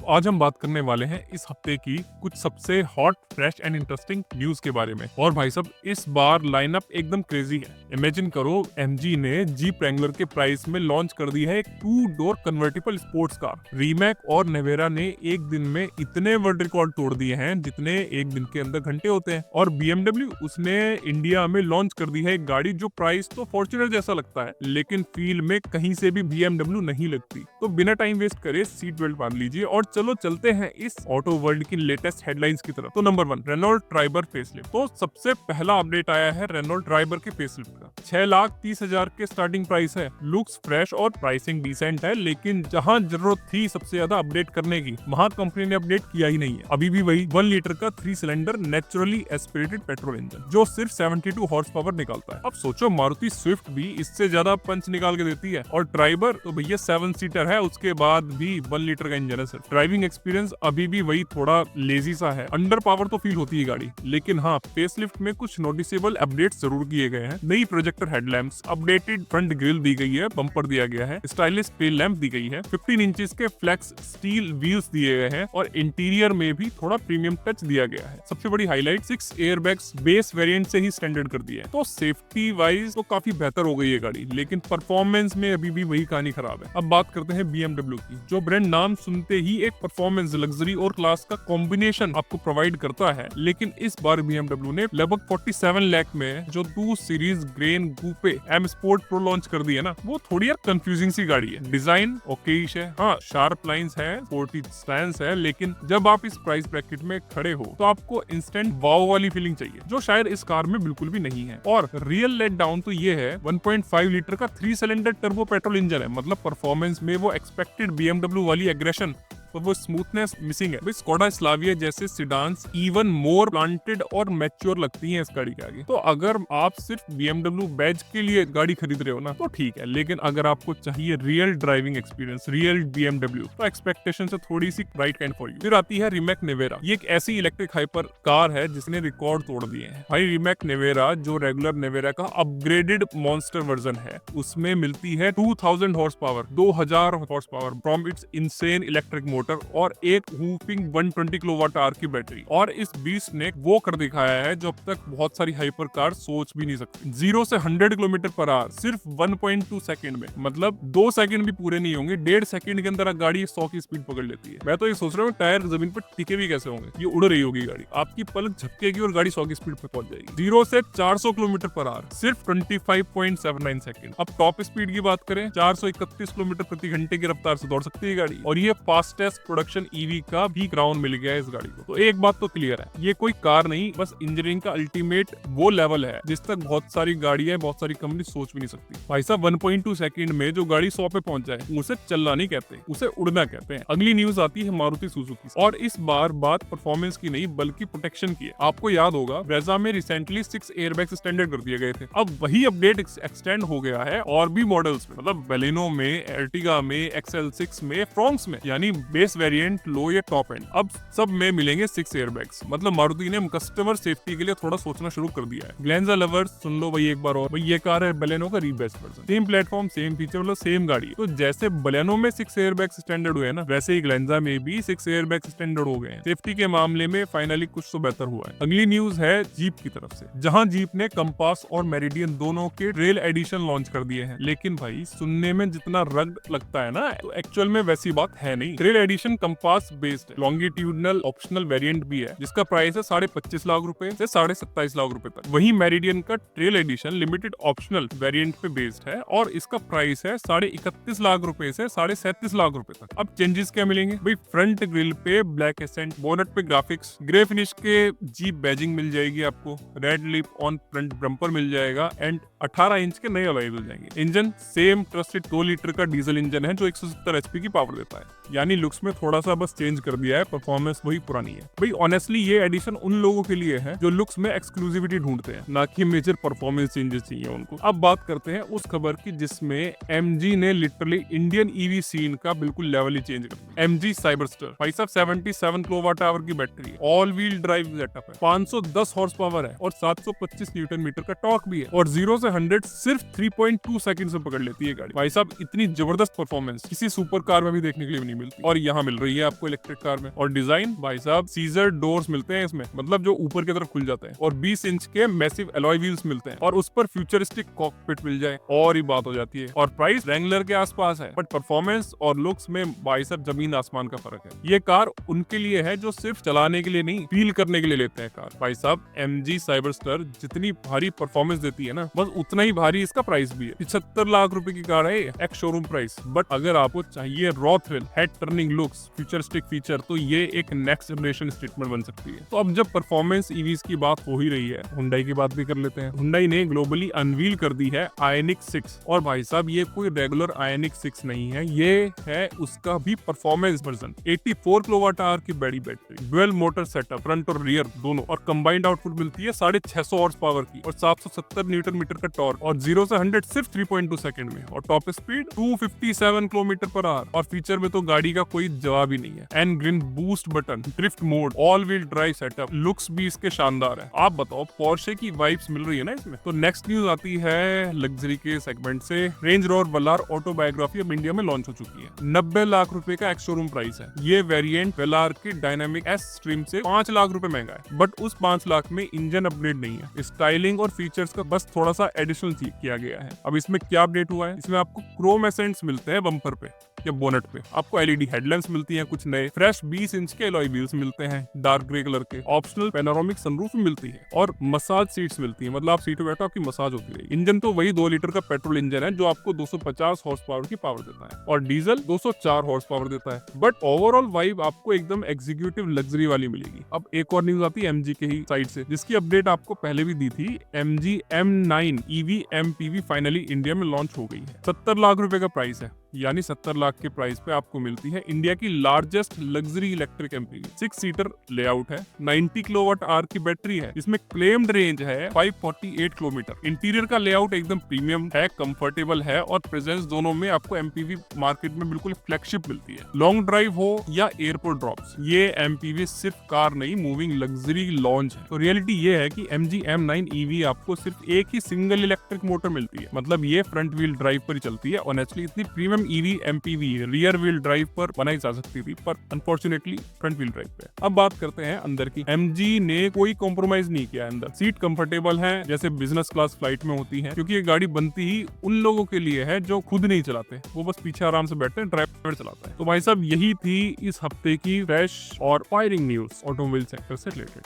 आज हम बात करने वाले हैं इस हफ्ते की कुछ सबसे hot, fresh and interesting news के बारे में। और भाई साहब, इस बार लाइनअप एकदम क्रेजी है। इमेजिन करो, एमजी ने जीप रैंगलर के प्राइस में लॉन्च कर दी है एक 2 डोर कन्वर्टिबल स्पोर्ट्स कार। रीमैक और नेवेरा ने एक दिन में इतने वर्ल्ड रिकॉर्ड तोड़ दिए हैं जितने एक दिन के अंदर घंटे होते हैं। और BMW उसने इंडिया में लॉन्च कर दी है एक गाड़ी जो प्राइस तो फॉर्च्यूनर जैसा लगता है, लेकिन फील में कहीं से भी BMW नहीं लगती। तो बिना टाइम वेस्ट करे सीट बेल्ट बांध लीजिए और चलो चलते हैं इस ऑटो वर्ल्ड की लेटेस्ट हेडलाइंस की तरफ। तो नंबर 1, रेनॉल्ट ट्राइबर फेसलिफ्ट। तो सबसे पहला अपडेट आया है रेनॉल्ट ट्राइबर के फेसलिफ्ट का। 6,30,000 के स्टार्टिंग प्राइस है। लुक्स फ्रेश और प्राइसिंग डिसेंट है, लेकिन जहां जरूरत थी सबसे ज्यादा अपडेट करने की, वहां कंपनी ने अपडेट किया ही नहीं है। अभी भी वही 1 लीटर का 3 cylinder naturally aspirated petrol engine जो सिर्फ 72 हॉर्स पावर निकालता है। अब सोचो, मारुति स्विफ्ट भी इससे ज्यादा पंच निकाल के देती है, और ट्राइबर तो भैया 7 सीटर है, उसके बाद भी 1 लीटर का इंजन है। सिर्फ ड्राइविंग एक्सपीरियंस अभी भी वही थोड़ा लेजी सा है। अंडर पावर तो फील होती है गाड़ी, लेकिन हाँ, फेसलिफ्ट में कुछ नोटिसेबल अपडेट्स जरूर किए गए हैं। नई projector headlamps, updated front grille दी गई है, बम्पर दिया गया है, स्टाइलिश टेल लैंप दी गई है, 15 इंचेस के फ्लेक्स स्टील व्हील्स दिए गए हैं, और इंटीरियर में भी थोड़ा प्रीमियम टच दिया गया है। सबसे बड़ी हाईलाइट 6 एयरबैग्स बेस वेरिएंट से ही स्टैंडर्ड कर दिए हैं। तो सेफ्टी वाइज तो काफी बेहतर हो गई है गाड़ी, लेकिन परफॉर्मेंस में अभी भी वही कहानी खराब है। अब बात करते हैं BMW की, जो ब्रांड नाम सुनते ही एक परफॉर्मेंस, लग्जरी और क्लास का कॉम्बिनेशन आपको प्रोवाइड करता है। लेकिन इस बार BMW ने लगभग 47 लाख में जो 2 सीरीज ग्रेन कूपे M स्पोर्ट प्रो लॉन्च कर दी है ना, वो थोड़ी यार कंफ्यूजिंग सी गाड़ी है। डिजाइन ओकेइश है, हाँ शार्प लाइंस है, स्पोर्टी स्टैंस है, लेकिन जब आप इस प्राइस ब्रैकेट में खड़े हो तो आपको इंस्टेंट वाव वाली फीलिंग चाहिए, जो शायद इस कार में बिल्कुल भी नहीं है। और रियल लेट डाउन तो ये है, 1.5 लीटर का 3 सिलेंडर टर्बो पेट्रोल इंजन है। मतलब परफॉर्मेंस में वो एक्सपेक्टेड BMW वाली एग्रेशन, तो वो स्मूथनेस मिसिंग है। स्कोडा स्लाविया जैसे सिडान्स इवन मोर प्लांटेड और मैच्योर लगती हैं इस गाड़ी के आगे। तो अगर आप सिर्फ BMW बैज के लिए गाड़ी खरीद रहे हो ना, तो ठीक है, लेकिन अगर आपको चाहिए real driving experience, real BMW, तो एक्सपेक्टेशन से थोड़ी सी राइट हैंड फॉर यू। फिर आती है रिमैक नेवेरा। ये एक ऐसी इलेक्ट्रिक हाइपर कार है जिसने रिकॉर्ड तोड़ दिए हैं भाई। रिमैक नेवेरा जो रेगुलर नेवेरा का अपग्रेडेड मॉन्स्टर वर्जन है, उसमें मिलती है 2000 horse power, 2000 horse power from its insane electric motor और एक हूपिंग 120 किलोवाट आवर की बैटरी। और इस बीस्ट ने वो कर दिखाया है जो अब तक बहुत सारी हाइपर कार सोच भी नहीं सकती। 0 से 100 किलोमीटर पर आवर सिर्फ 1.2 सेकंड में। मतलब 2 सेकंड भी पूरे नहीं होंगे, 1.5 सेकंड के अंदर गाड़ी 100 की स्पीड पकड़ लेती है। मैं तो ये सोच रहा हूँ टायर जमीन पर टिके भी कैसे होंगे, ये उड़ रही होगी गाड़ी, आपकी पलक झपकेगी और गाड़ी 100 की स्पीड पर पहुंच जाएगी। 0 से 400 किलोमीटर पर आवर सिर्फ 25.79 सेकंड। अब टॉप स्पीड की बात करें, 431 किलोमीटर प्रति घंटे की रफ्तार से दौड़ सकती है गाड़ी, और ये फास्टेस्ट प्रोडक्शन ईवी का भी क्राउन मिल गया है इस गाड़ी को। तो एक बात तो क्लियर है, ये कोई कार नहीं, बस इंजीनियरिंग का अल्टीमेट वो लेवल है जिस तक बहुत सारी गाड़ियां, बहुत सारी कंपनी सोच भी नहीं सकती। भाई साहब, 1.2 सेकंड में जो गाड़ी 100 पे पहुंच जाए, उसे चलना नहीं कहते, उसे उड़ना कहते हैं। अगली न्यूज आती है मारुति सुजुकी से, और इस बार बात परफॉर्मेंस की नहीं बल्कि प्रोटेक्शन की है। आपको याद होगा ब्रेजा में रिसेंटली 6 एयरबैग्स स्टैंडर्ड कर दिए गए थे। अब वही अपडेट एक्सटेंड हो गया है और भी मॉडल्स में, मतलब बेलेनो में, एर्टिगा में, XL6 में, फ्रॉन्क्स में, यानी बेस वेरिएंट, लो या टॉप एंड, अब सब में मिलेंगे 6 एयरबैग्स। मतलब मारुति ने कस्टमर सेफ्टी के लिए थोड़ा सोचना शुरू कर दिया है। ग्लेंजा लवर्स सुन लो भाई एक बार और, भाई ये कार है बेलेनो का rebadged version, same platform, same feature, मतलब सेम गाड़ी। तो जैसे बेलेनो में 6 एयरबैग्स स्टैंडर्ड हुए ना, वैसे ही ग्लेंजा में भी 6 एयरबैग्स स्टैंडर्ड हो गए हैं। सेफ्टी के मामले में फाइनली कुछ तो बेहतर हुआ है। अगली न्यूज है जीप की तरफ से, जहां जीप ने कंपास और मेरिडियन दोनों के ट्रेल एडिशन लॉन्च कर दिए हैं। लेकिन भाई सुनने में जितना रग्ड लगता है ना, तो एक्चुअल में वैसी बात है नहीं। ट्रेल एडिशन कंपास बेस्ड है, लॉन्गिट्यूडनल ऑप्शनल वेरिएंट भी है, जिसका प्राइस है 25.5 लाख रुपए से 27.5 लाख रुपए तक। वही मेरिडियन का trail edition limited optional variant पे बेस्ड है, और इसका प्राइस है 31.5 लाख रुपए से 37.5 लाख रुपए तक। अब चेंजेस क्या मिलेंगे भाई? फ्रंट ग्रिल पे ब्लैक एसेंट, बोनट पे ग्राफिक्स, ग्रे फिनिश के जीप बैजिंग मिल जाएगी आपको, red lip on front bumper मिल जाएगा, एंड 18 इंच के नए अलॉय मिल जाएंगे। इंजन सेम ट्रस्टेड 2 लीटर का डीजल इंजन है जो 170 HP की पावर देता है। यानी लुक्स में थोड़ा सा बस चेंज कर दिया है, परफॉर्मेंस वही पुरानी है। भाई ऑनेस्टली ये एडिशन उन लोगों के लिए है जो लुक्स में एक्सक्लूसिविटी ढूंढते हैं, ना कि मेजर परफॉर्मेंस चेंजेस चाहिए उनको। अब बात करते हैं उस खबर की जिसमें MG ने लिटरली इंडियन EV सीन का बिल्कुल लेवल ही चेंज कर दिया। MG साइबरस्टर, भाई साहब 77 किलोवाट आवर की बैटरी है, ऑल व्हील ड्राइव सेटअप है, 510 हॉर्स पावर है, और 725 न्यूटन मीटर का टॉर्क भी है, और 0 से 100 सिर्फ 3.2 सेकंड में पकड़ लेती है गाड़ी। भाई साहब इतनी जबरदस्त परफॉर्मेंस किसी सुपर कार में भी देखने के लिए नहीं नहीं मिलती, और यहाँ मिल रही है आपको इलेक्ट्रिक कार में। और डिजाइन भाई साहब सीजर डोर्स मिलते हैं इसमें, मतलब जो ऊपर की तरफ खुल जाते हैं, और 20 इंच के मैसिव अलॉय व्हील्स मिलते हैं, और उस पर फ्यूचरिस्टिक कॉकपिट मिल जाए और ही बात हो जाती है। और प्राइस रेंगलर के आसपास है, बट परफॉर्मेंस और लुक्स में भाई साहब जमीन आसमान का फर्क है। ये कार उनके लिए है जो सिर्फ चलाने के लिए नहीं, फील करने के लिए लेते हैं कार। भाई साहब MG साइबरस्टर जितनी भारी परफॉर्मेंस देती है ना, बस उतना ही भारी इसका प्राइस भी है। 75 लाख रुपए की कार है एक्स शोरूम प्राइस। बट अगर आपको चाहिए raw thrill, head turning looks, futuristic feature, तो ये एक नेक्स्ट जनरेशन स्टेटमेंट बन सकती है। तो अब जब परफॉर्मेंस ईवीज की बात हो ही रही है, हुंडई की बात भी कर लेते हैं। हुंडई ने ग्लोबली अनवील कर दी है आयनिक 6, और भाई साहब ये कोई रेगुलर आयनिक 6 नहीं है, ये है उसका भी परफॉर्मेंस वर्जन। 84 किलोवाट आवर की बड़ी battery, dual motor setup, front और रियर दोनों, और कंबाइंड आउटपुट मिलती है 650 हॉर्स पावर की, और 770 न्यूटन मीटर का टॉर्क, और 0 से 100 सिर्फ 3.2 सेकंड में, और top speed 257 kilometre per hour. और फीचर में तो गाड़ी का कोई जवाब ही नहीं है। And green boost button, drift mode, all wheel drive setup, looks भी इसके शानदार है। आप बताओ, पोर्शे की वाइब्स मिल रही है ना इसमें। तो नेक्स्ट न्यूज आती है लग्जरी के सेगमेंट से। रेंज रोवर वेलार ऑटोबायोग्राफी अब इंडिया में लॉन्च हो चुकी है। 90 लाख रुपए का एक्स शोरूम प्राइस है। ये वेरिएंट वेलार की डायनामिक एस स्ट्रीम से 5 लाख रुपए महंगा है, बट उस 5 लाख में इंजन अपग्रेड नहीं है। स्टाइलिंग और फीचर्स का बस थोड़ा सा एडिशनल किया गया है। अब इसमें क्या अपडेट हुआ है, इसमें आपको क्रोम एसेंट्स मिलते हैं बम्पर पे या बोनेट पे, आपको LED हेडलैम्प्स मिलती हैं कुछ नए, फ्रेश 20 इंच के अलॉय व्हील्स मिलते हैं डार्क ग्रे कलर के, ऑप्शनल पैनोरामिक सनरूफ मिलती है, और मसाज सीट्स मिलती है, मतलब आप सीट पे बैठो आपकी मसाज होती रहेगी। इंजन तो वही 2 लीटर का पेट्रोल इंजन है जो आपको 250 हॉर्स पावर की पावर देता है, और डीजल 204 हॉर्स पावर देता है। बट ओवरऑल वाइब आपको एकदम एग्जीक्यूटिव लग्जरी वाली मिलेगी। अब एक और न्यूज आती है MG के ही साइड से, जिसकी अपडेट आपको पहले भी दी थी। MG M9 EV MPV finally India में लॉन्च हो गई है। 70 लाख रुपए का प्राइस है, यानी 70 लाख के प्राइस पे आपको मिलती है इंडिया की largest luxury electric MPV। 6 seater layout है, 90 किलोवाट आवर की बैटरी है, इसमें क्लेम्ड रेंज है 548 किलोमीटर। इंटीरियर का लेआउट एकदम प्रीमियम है, कंफर्टेबल है, और प्रेजेंस दोनों में आपको MPV मार्केट में बिल्कुल फ्लैगशिप मिलती है। लॉन्ग ड्राइव हो या एयरपोर्ट ड्रॉप्स, ये MPV सिर्फ कार नहीं, मूविंग लग्जरी लॉन्च है। तो रियलिटी ये है कि MG M9 EV आपको सिर्फ एक ही सिंगल इलेक्ट्रिक मोटर मिलती है, मतलब ये फ्रंट व्हील ड्राइव पर ही चलती है। ऑनेस्टली इतनी premium EV MPV rear wheel drive पर बनाई जा सकती थी, पर अनफॉर्चुनेटली फ्रंट व्हील ड्राइव पे। अब बात करते हैं अंदर की। MG ने कोई कॉम्प्रोमाइज नहीं किया अंदर। सीट कंफर्टेबल है, जैसे बिजनेस क्लास फ्लाइट में होती है, क्योंकि ये गाड़ी बनती ही उन लोगों के लिए है जो खुद नहीं चलाते, वो बस पीछे आराम से बैठते हैं, ड्राइवर चलाता है। तो भाई साहब यही थी इस हफ्ते की फ्रेश और फायरिंग न्यूज ऑटोमोबाइल सेक्टर से रिलेटेड।